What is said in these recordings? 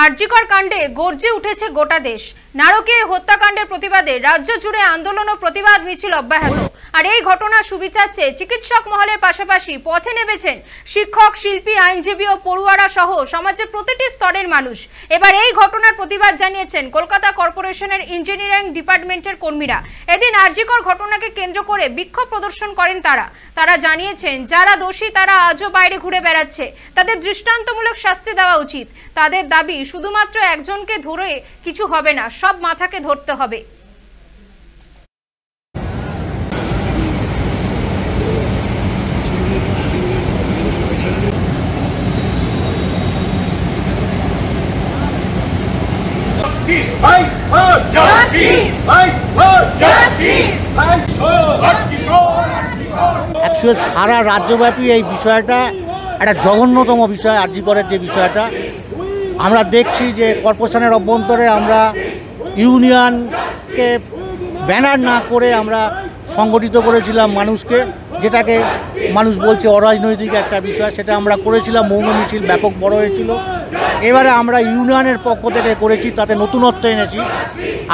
আরজিকর কাণ্ডে গর্জে উঠেছে গোটা দেশ। নারকীয় হত্যাকাণ্ডের প্রতিবাদে রাজ্য জুড়ে আন্দোলন ও প্রতিবাদ মিছিল অব্যাহত। আর এই ঘটনার সুবিচার চেয়ে চিকিৎসক মহলের পাশাপাশি পথে নেমেছেন শিক্ষক, শিল্পী, আইনজীবী ও পড়ুয়ারা সহ সমাজের প্রতিটি স্তরের মানুষ। এবার এই ঘটনার প্রতিবাদ জানিয়েছেন কলকাতা কর্পোরেশনের ইঞ্জিনিয়ারিং ডিপার্টমেন্টের কর্মীরা। এদিন আরজিকর ঘটনাকে কেন্দ্র করে বিক্ষোভ প্রদর্শন করেন তারা জানিয়েছেন, যারা দোষী তারা আজও বাইরে ঘুরে বেড়াচ্ছে, তাদের দৃষ্টান্তমূলক শাস্তি দেওয়া উচিত। তাদের দাবি, শুধুমাত্র একজনকে ধরে কিছু হবে না, সব মাথাকে ধরতে হবে। অ্যাকচুয়াল সারা রাজ্যব্যাপী এই বিষয়টা একটা জঘন্যতম বিষয়। আরজিকরের যে বিষয়টা আমরা দেখছি যে কর্পোরেশনের অভ্যন্তরে আমরা ইউনিয়নকে ব্যানার না করে আমরা সংগঠিত করেছিলাম মানুষকে, যেটাকে মানুষ বলছে অরাজনৈতিক একটা বিষয়, সেটা আমরা করেছিলাম। মৌন মিছিল ব্যাপক বড় হয়েছিল। এবারে আমরা ইউনিয়নের পক্ষ থেকে করেছি, তাতে নতুনত্ব এনেছি।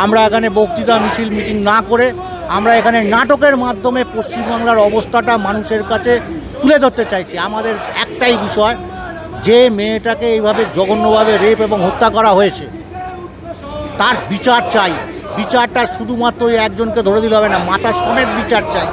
আমরা এখানে বক্তৃতা, মিছিল, মিটিং না করে আমরা এখানে নাটকের মাধ্যমে পশ্চিমবাংলার অবস্থাটা মানুষের কাছে তুলে ধরতে চাইছি। আমাদের একটাই বিষয়, যে মেয়েটাকে এইভাবে জঘন্যভাবে রেপ এবং হত্যা করা হয়েছে তার বিচার চাই। বিচারটা শুধুমাত্র একজনকে ধরে দিলে হবে না, মাথা সমেত বিচার চাই।